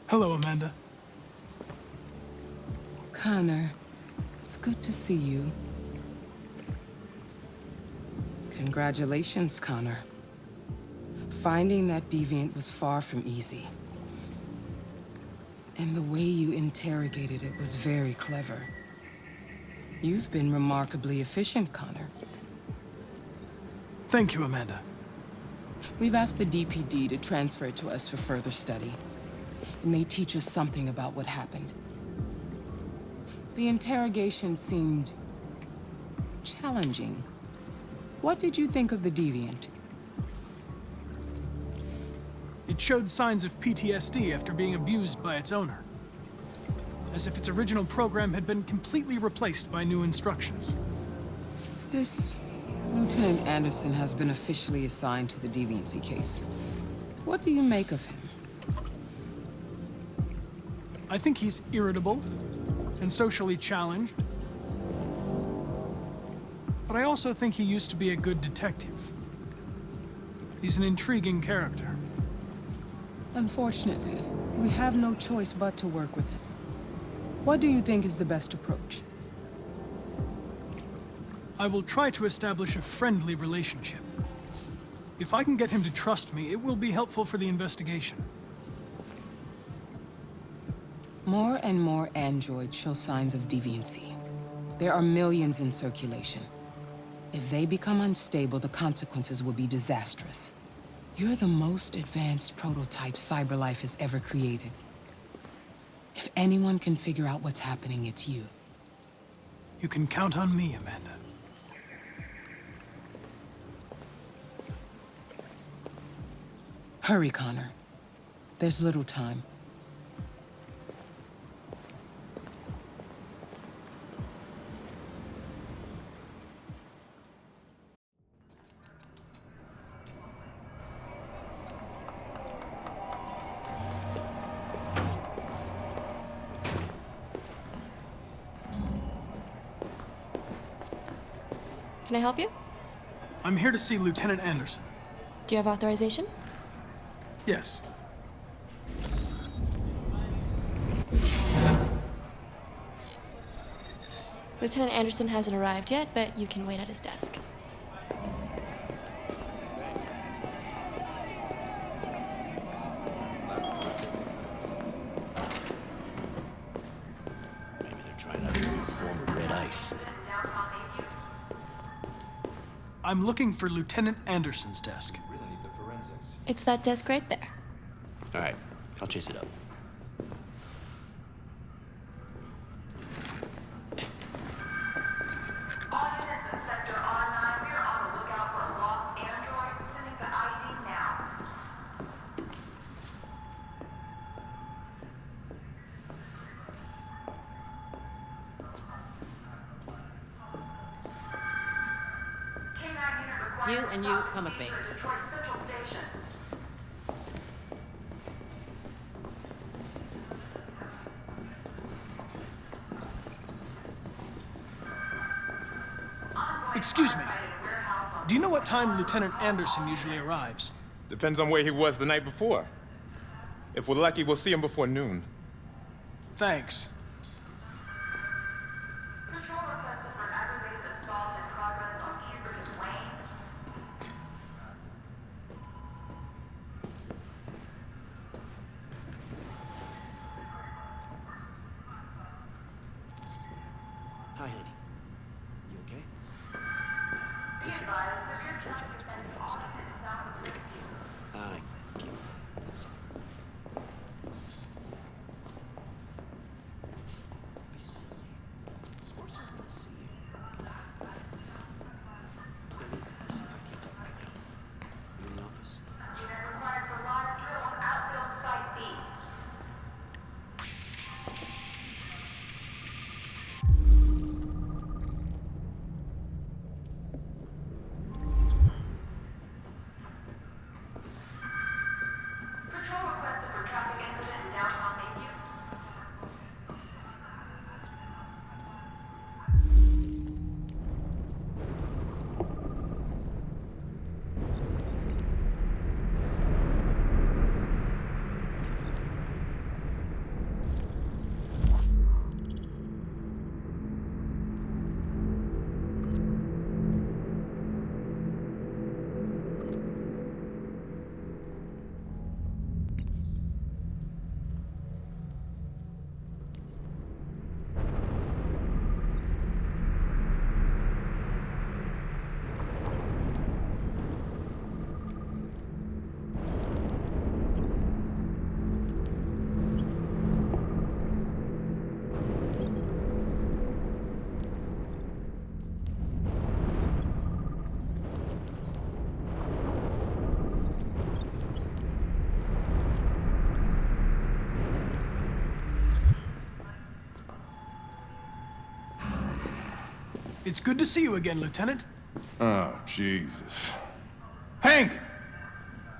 Hello, Amanda. Connor, it's good to see you. Congratulations, Connor. Finding that deviant was far from easy. And the way you interrogated it was very clever. You've been remarkably efficient, Connor. Thank you, Amanda. We've asked the DPD to transfer it to us for further study. It may teach us something about what happened. The interrogation seemed challenging. What did you think of the deviant? It showed signs of PTSD after being abused by its owner. As if its original program had been completely replaced by new instructions. This Lieutenant Anderson has been officially assigned to the deviancy case. What do you make of him? I think he's irritable and socially challenged. But I also think he used to be a good detective. He's an intriguing character. Unfortunately, we have no choice but to work with him. What do you think is the best approach? I will try to establish a friendly relationship. If I can get him to trust me, it will be helpful for the investigation. More and more androids show signs of deviancy. There are millions in circulation. If they become unstable, the consequences will be disastrous. You're the most advanced prototype CyberLife has ever created. If anyone can figure out what's happening, it's you. You can count on me, Amanda. Hurry, Connor. There's little time. Can I help you? I'm here to see Lieutenant Anderson. Do you have authorization? Yes. Lieutenant Anderson hasn't arrived yet, but you can wait at his desk. Maybe they're trying out a new form of red ice. I'm looking for Lieutenant Anderson's desk. It's that desk right there. All right, I'll chase it up. All units in Sector R9, we are on the lookout for a lost android. Sending the ID now. K9 unit required You and you, stop come with me. seizure at Detroit Central Station. Excuse me. Do you know what time Lieutenant Anderson usually arrives? Depends on where he was the night before. If we're lucky, we'll see him before noon. Thanks. Patrol requested for aggravated assault in progress on Kubrick and Wayne. Hi, honey. You okay? Be Listen, advised, this is severe the church traffic I events last on and south of Lakeview. I can't. Be silly. Sources want to see you. Baby, listen, I can't talk right now. You in the office? Unit required for live drill on outfield Site B. Patrol requested It's good to see you again, Lieutenant. Oh, Jesus. Hank!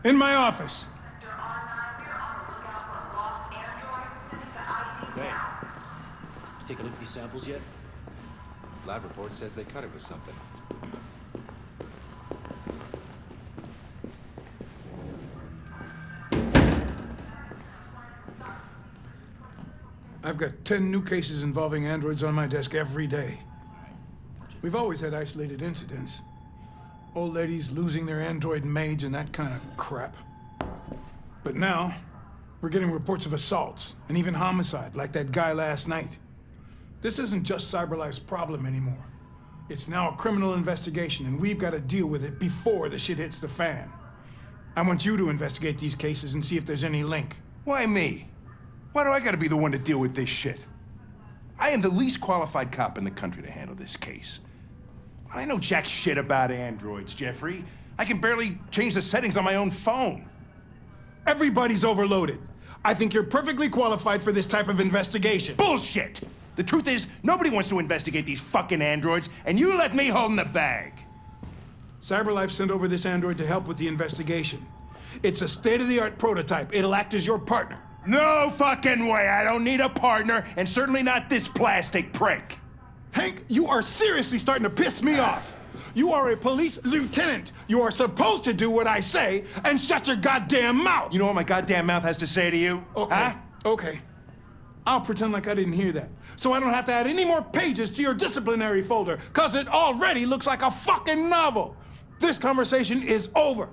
In my office. Sector R9, we're on the lookout for a lost android. Sending the ID Hey, now. you take a look at these samples yet? Lab report says they cut it with something. I've got 10 new cases involving androids on my desk every day. We've always had isolated incidents. Old ladies losing their android maids and that kind of crap. But now, we're getting reports of assaults and even homicide, like that guy last night. This isn't just CyberLife's problem anymore. It's now a criminal investigation, and we've got to deal with it before the shit hits the fan. I want you to investigate these cases and see if there's any link. Why me? Why do I gotta be the one to deal with this shit? I am the least qualified cop in the country to handle this case. I know jack shit about androids, Jeffrey. I can barely change the settings on my own phone. Everybody's overloaded. I think you're perfectly qualified for this type of investigation. Bullshit! The truth is, nobody wants to investigate these fucking androids, and you left me holding the bag. CyberLife sent over this android to help with the investigation. It's a state-of-the-art prototype. It'll act as your partner. No fucking way! I don't need a partner, and certainly not this plastic prick. Hank, you are seriously starting to piss me off. You are a police lieutenant. You are supposed to do what I say and shut your goddamn mouth. You know what my goddamn mouth has to say to you? Okay, Huh? okay. I'll pretend like I didn't hear that, so I don't have to add any more pages to your disciplinary folder, because it already looks like a fucking novel. This conversation is over.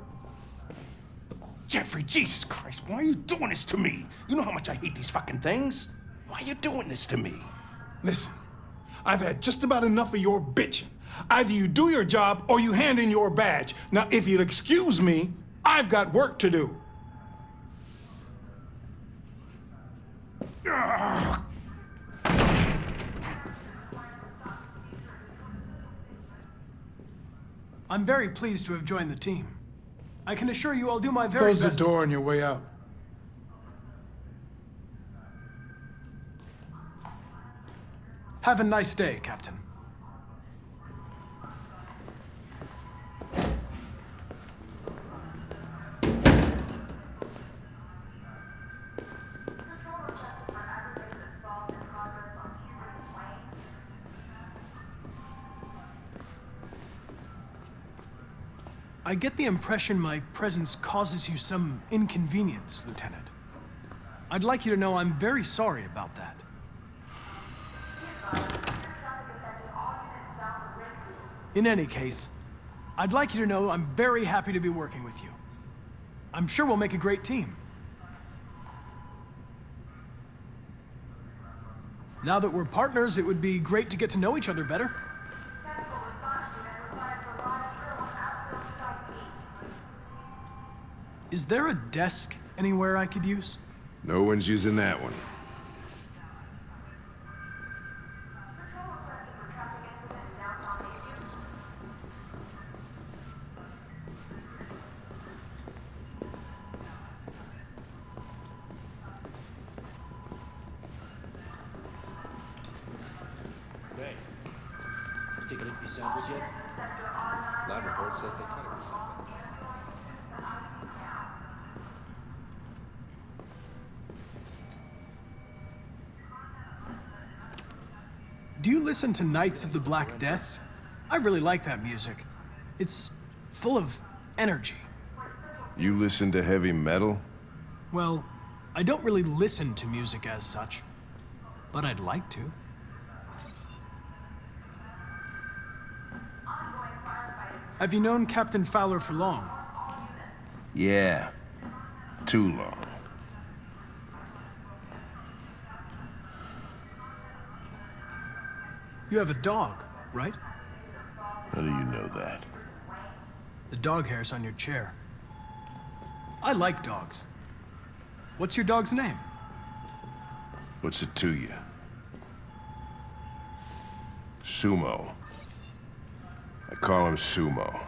Jeffrey, Jesus Christ, why are you doing this to me? You know how much I hate these fucking things. Why are you doing this to me? Listen, I've had just about enough of your bitching. Either you do your job or you hand in your badge. Now, if you'll excuse me, I've got work to do. I'm very pleased to have joined the team. I can assure you I'll do my very Close the best. door on your way out. Have a nice day, Captain. I get the impression my presence causes you some inconvenience, Lieutenant. I'd like you to know I'm very sorry about that. In any case, I'd like you to know I'm very happy to be working with you. I'm sure we'll make a great team. Now that we're partners, it would be great to get to know each other better. Is there a desk anywhere I could use? No one's using that one. Hey, you take a look at these samples yet? Lab report says they cut it with something. Do you listen to Knights of the Black Death? I really like that music. It's full of energy. You listen to heavy metal? Well, I don't really listen to music as such, but I'd like to. Have you known Captain Fowler for long? Yeah. Too long. You have a dog, right? How do you know that? The dog hair's on your chair. I like dogs. What's your dog's name? What's it to you? Sumo. I call him Sumo.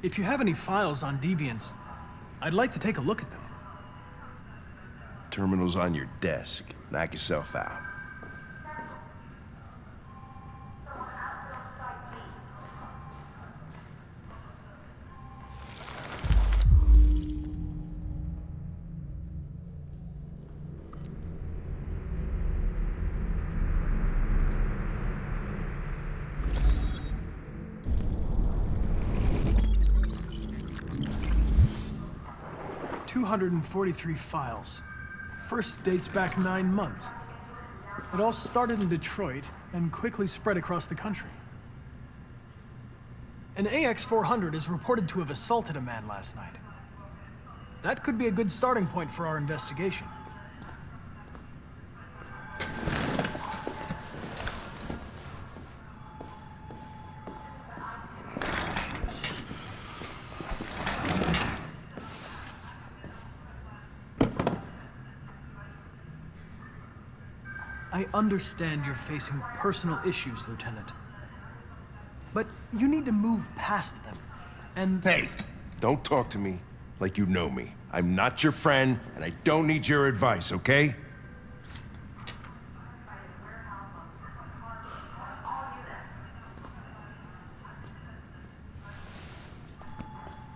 If you have any files on Deviants, I'd like to take a look at them. Terminal's on your desk. Knock yourself out. $243 files. First dates back 9 months. It all started in Detroit and quickly spread across the country. An AX-400 is reported to have assaulted a man last night. That could be a good starting point for our investigation. I understand you're facing personal issues, Lieutenant. But you need to move past them, and... Hey, don't talk to me like you know me. I'm not your friend, and I don't need your advice, okay?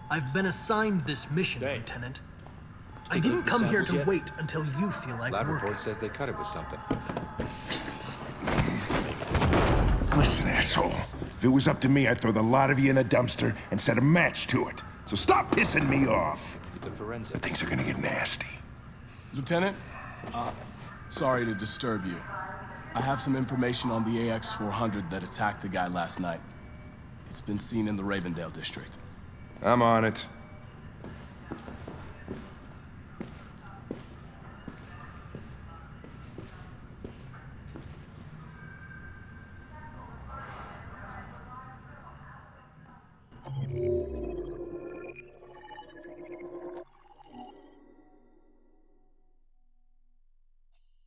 I've been assigned this mission, Lieutenant. I didn't come here to wait until you feel like Lab working. report says they cut it with something. Listen, asshole. If it was up to me, I'd throw the lot of you in a dumpster and set a match to it. So stop pissing me off. The forensics. Things are gonna get nasty. Lieutenant, sorry to disturb you. I have some information on the AX-400 that attacked the guy last night. It's been seen in the Ravendale district. I'm on it.